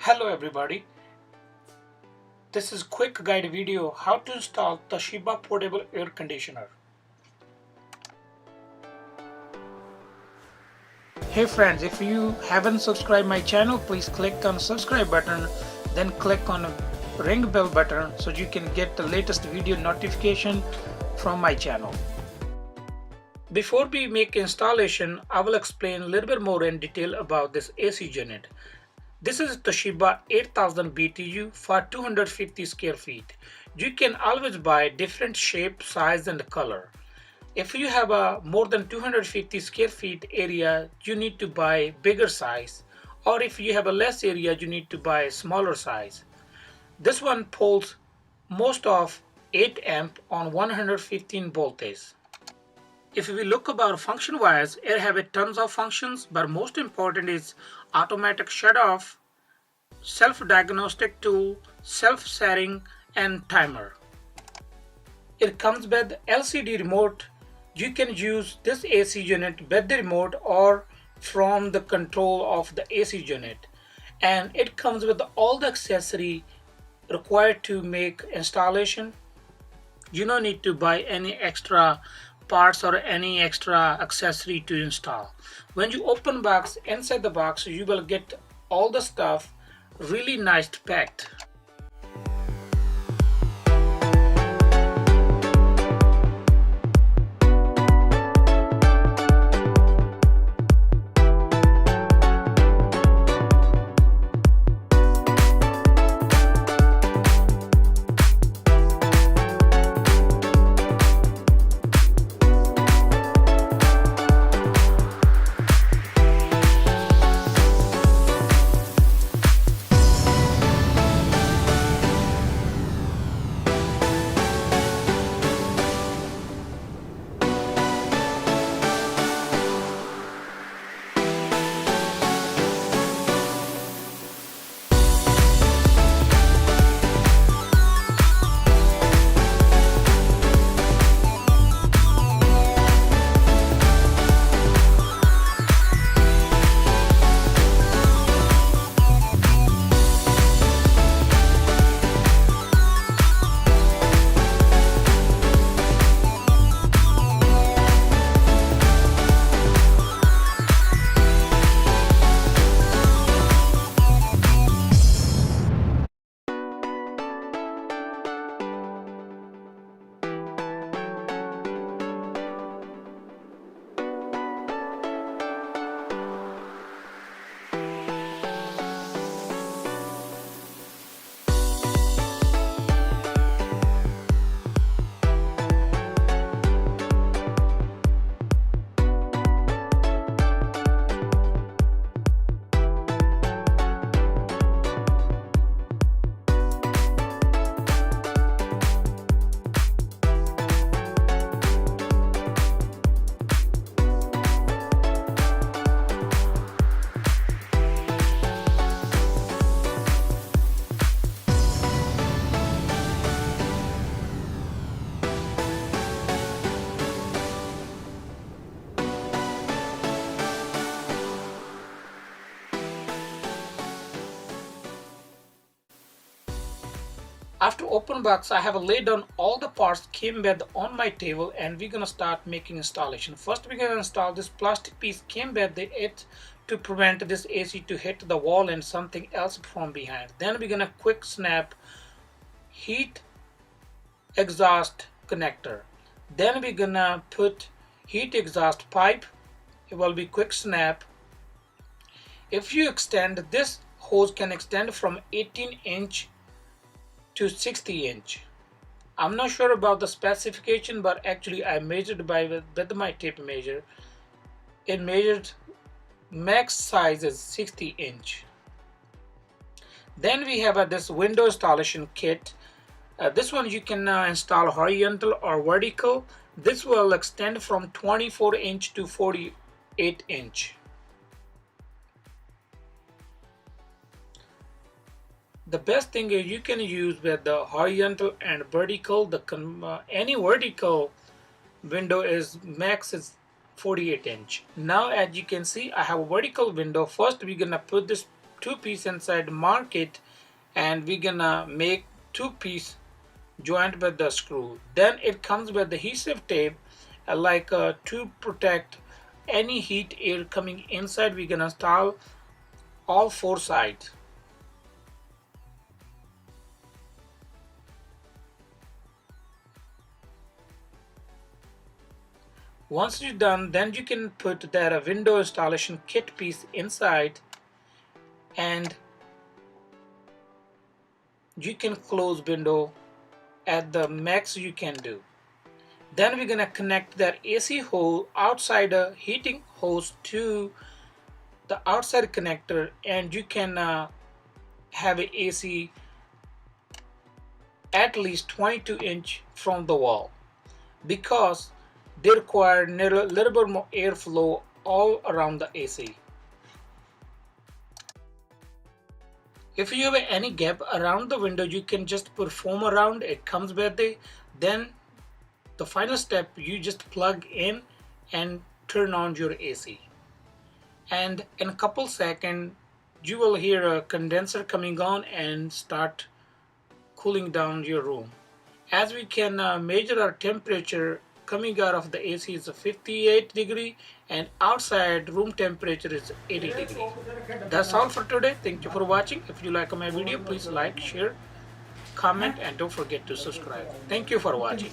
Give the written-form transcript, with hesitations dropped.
Hello everybody, this is quick guide video how to install Toshiba portable air conditioner. Hey friends, if you haven't subscribed my channel, please click on subscribe button, then click on ring bell button so you can get the latest video notification from my channel. Before we make installation, I will explain a little bit more in detail about this AC unit. This is Toshiba 8000 BTU for 250 square feet. You can always buy different shape, size and color. If you have a more than 250 square feet area, you need to buy bigger size, or if you have a less area, you need to buy smaller size. This one pulls most of 8 amp on 115 voltage. If we look about function wise, it have a tons of functions, but most important is automatic shut off, self-diagnostic tool, self-setting and timer. It comes with LCD remote. You can use this AC unit with the remote or from the control of the AC unit, and it comes with all the accessory required to make installation. You don't need to buy any extra parts or any extra accessory to install. When you open box, inside the box you will get all the stuff really nice packed. After open box, I have laid down all the parts came with on my table, and we're gonna start making installation. First we're gonna install this plastic piece came with it to prevent this AC to hit the wall and something else from behind. Then we're gonna quick snap heat exhaust connector. Then we're gonna put heat exhaust pipe. It will be quick snap. If you extend, this hose can extend from 18-inch to 60-inch. I'm not sure about the specification, but actually I measured with my tape measure. It measured max size is 60-inch. Then we have this window installation kit. This one you can install horizontal or vertical. This will extend from 24-inch to 48-inch. The best thing is you can use with the horizontal and vertical. Any vertical window is max is 48 inch. Now as you can see, I have a vertical window. First we're gonna put this two piece inside, mark it, and we're gonna make two piece joint with the screw. Then it comes with the adhesive tape, to protect any heat air coming inside. We're gonna install all four sides. Once you're done, then you can put that window installation kit piece inside, and you can close window at the max you can do. Then we're gonna connect that AC hole outside a heating hose to the outside connector, and you can have an AC at least 22-inch from the wall, because they require a little bit more airflow all around the AC. If you have any gap around the window, you can just put foam around. It comes with it. Then the final step, you just plug in and turn on your AC. And in a couple seconds, you will hear a condenser coming on and start cooling down your room. As we can measure our temperature coming out of the AC is 58 degree, and outside room temperature is 80 degree. That's all for today. Thank you for watching. If you like my video, please like, share, comment, and don't forget to subscribe. Thank you for watching.